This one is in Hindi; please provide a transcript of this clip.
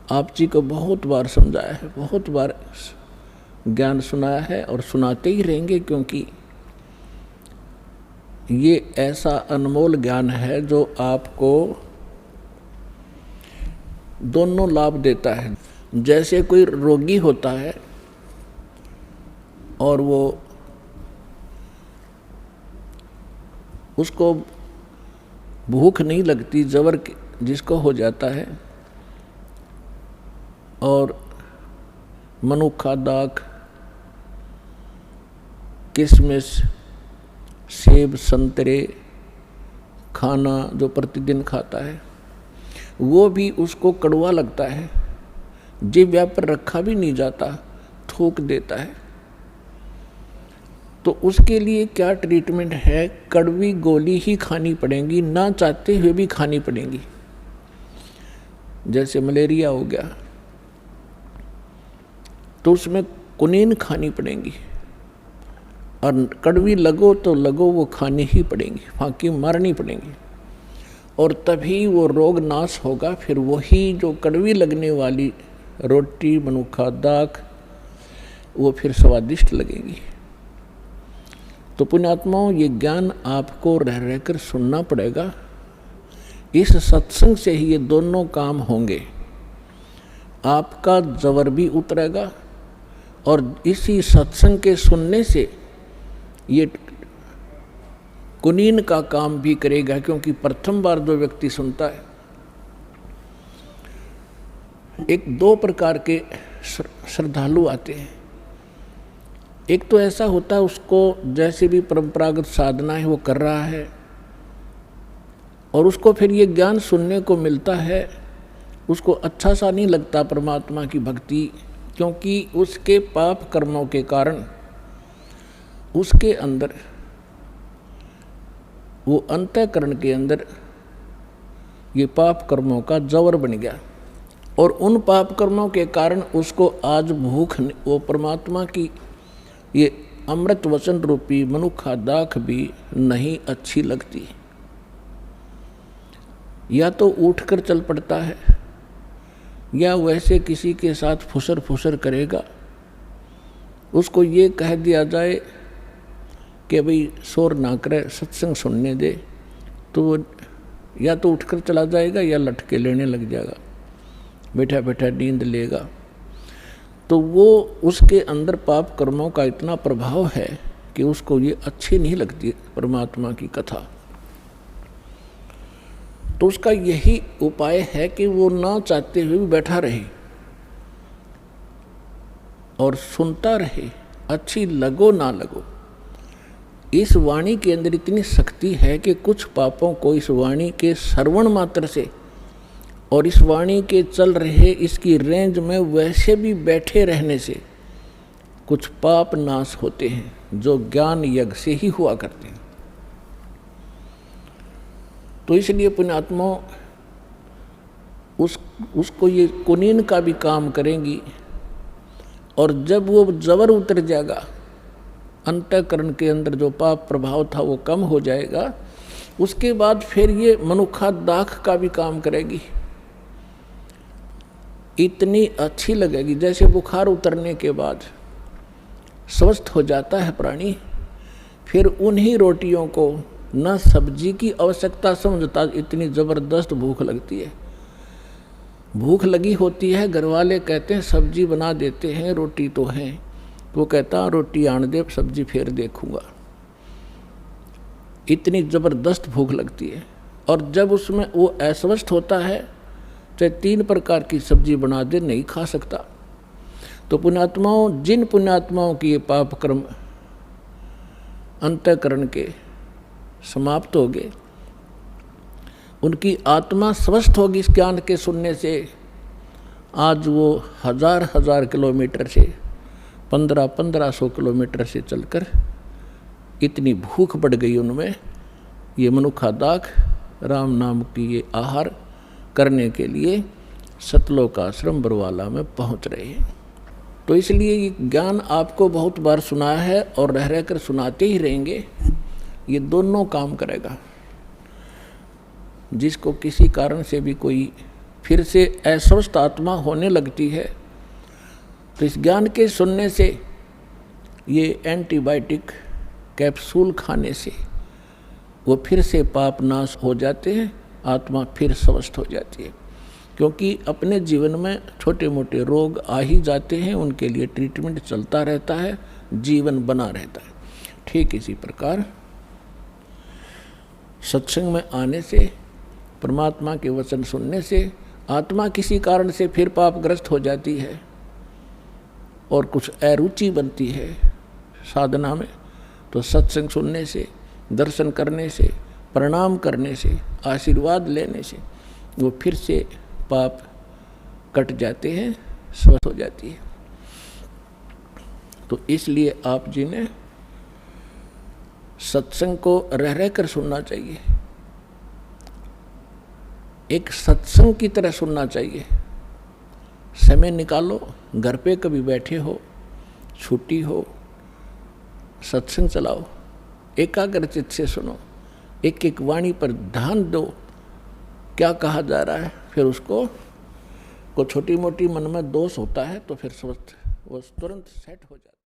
आप जी को बहुत बार समझाया है, बहुत बार ज्ञान सुनाया है और सुनाते ही रहेंगे, क्योंकि ये ऐसा अनमोल ज्ञान है जो आपको दोनों लाभ देता है। जैसे कोई रोगी होता है और वो उसको भूख नहीं लगती, जबर जिसको हो जाता है, और मनुक्खा, दाख, किशमिश, सेब, संतरे खाना जो प्रतिदिन खाता है, वो भी उसको कड़वा लगता है, जिह्वा पर रखा भी नहीं जाता, थूक देता है। तो उसके लिए क्या ट्रीटमेंट है? कड़वी गोली ही खानी पड़ेगी, ना चाहते हुए भी खानी पड़ेगी। जैसे मलेरिया हो गया तो उसमें कुनीन खानी पड़ेगी, और कड़वी लगो तो लगो, वो खानी ही पड़ेगी, फांकी मारनी पड़ेगी, और तभी वो रोग नाश होगा। फिर वही जो कड़वी लगने वाली रोटी, मनुक्खा, दाख, वो फिर स्वादिष्ट लगेगी। तो पुण्यात्माओं, ये ज्ञान आपको रह रहकर सुनना पड़ेगा। इस सत्संग से ही ये दोनों काम होंगे। आपका जबर भी उतरेगा और इसी सत्संग के सुनने से ये कुनीन का काम भी करेगा, क्योंकि प्रथम बार जो व्यक्ति सुनता है, दो प्रकार के श्रद्धालु आते हैं। एक तो ऐसा होता है, उसको जैसे भी परंपरागत साधना है वो कर रहा है, और उसको फिर ये ज्ञान सुनने को मिलता है, उसको अच्छा सा नहीं लगता परमात्मा की भक्ति, क्योंकि उसके पाप कर्मों के कारण उसके अंदर, वो अंतःकरण के अंदर ये पाप कर्मों का जवर बन गया, और उन पाप कर्मों के कारण उसको आज भूख, वो परमात्मा की ये अमृत वचन रूपी मनुक्खा, दाख भी नहीं अच्छी लगती। या तो उठकर चल पड़ता है, या वैसे किसी के साथ फुसर फुसर करेगा। उसको ये कह दिया जाए कि भाई शोर ना करे, सत्संग सुनने दे, तो वो या तो उठकर चला जाएगा या लटके लेने लग जाएगा, बैठा बैठा नींद लेगा। तो वो उसके अंदर पाप कर्मों का इतना प्रभाव है कि उसको ये अच्छी नहीं लगती परमात्मा की कथा। तो उसका यही उपाय है कि वो ना चाहते हुए भी बैठा रहे और सुनता रहे, अच्छी लगो ना लगो। इस वाणी के अंदर इतनी शक्ति है कि कुछ पापों को इस वाणी के श्रवण मात्र से और इस वाणी के चल रहे इसकी रेंज में वैसे भी बैठे रहने से कुछ पाप नाश होते हैं, जो ज्ञान यज्ञ से ही हुआ करते हैं। तो इसलिए पुण्यात्माओं, उसको ये कुनीन का भी काम करेंगी, और जब वो जबर उतर जाएगा, अंतःकरण के अंदर जो पाप प्रभाव था वो कम हो जाएगा, उसके बाद फिर ये मनुक्खा, दाख का भी काम करेगी। इतनी अच्छी लगेगी, जैसे बुखार उतरने के बाद स्वस्थ हो जाता है प्राणी, फिर उन्हीं रोटियों को न सब्जी की आवश्यकता समझता, इतनी ज़बरदस्त भूख लगती है। भूख लगी होती है, घर वाले कहते हैं सब्जी बना देते हैं, रोटी तो है, तो वो कहता रोटी आन दे, सब्जी फिर देखूंगा। इतनी ज़बरदस्त भूख लगती है। और जब उसमें वो अस्वस्थ होता है, चाहे 3 प्रकार की सब्जी बना दे, नहीं खा सकता। तो पुण्यात्माओं, जिन पुण्यात्माओं की ये पाप कर्म अंतःकरण के समाप्त हो गए, उनकी आत्मा स्वस्थ होगी इस ज्ञान के सुनने से। आज वो हजार किलोमीटर से 1500 किलोमीटर से चलकर इतनी भूख बढ़ गई उनमें, ये मनुक्खा, दाख, राम नाम की ये आहार करने के लिए सतलोक आश्रम बरवाला में पहुंच रहे हैं। तो इसलिए ये ज्ञान आपको बहुत बार सुनाया है और रह रहकर सुनाते ही रहेंगे। ये दोनों काम करेगा। जिसको किसी कारण से भी कोई फिर से अस्वस्थ आत्मा होने लगती है। तो इस ज्ञान के सुनने से, ये एंटीबायोटिक कैप्सूल खाने से वो फिर से पाप नाश हो जाते हैं, आत्मा फिर स्वस्थ हो जाती है। क्योंकि अपने जीवन में छोटे मोटे रोग आ ही जाते हैं, उनके लिए ट्रीटमेंट चलता रहता है, जीवन बना रहता है। ठीक इसी प्रकार सत्संग में आने से, परमात्मा के वचन सुनने से आत्मा किसी कारण से फिर पापग्रस्त हो जाती है और कुछ अरुचि बनती है साधना में, तो सत्संग सुनने से, दर्शन करने से, प्रणाम करने से, आशीर्वाद लेने से वो फिर से पाप कट जाते हैं, स्वस्थ हो जाती है। तो इसलिए आप जी ने सत्संग को रह रह कर सुनना चाहिए, एक सत्संग की तरह सुनना चाहिए। समय निकालो, घर पे कभी बैठे हो, छुट्टी हो, सत्संग चलाओ, एकाग्रचित्त से सुनो, एक एक वाणी पर ध्यान दो, क्या कहा जा रहा है। फिर उसको को छोटी मोटी मन में दोष होता है तो फिर वो तुरंत सेट हो जाता है।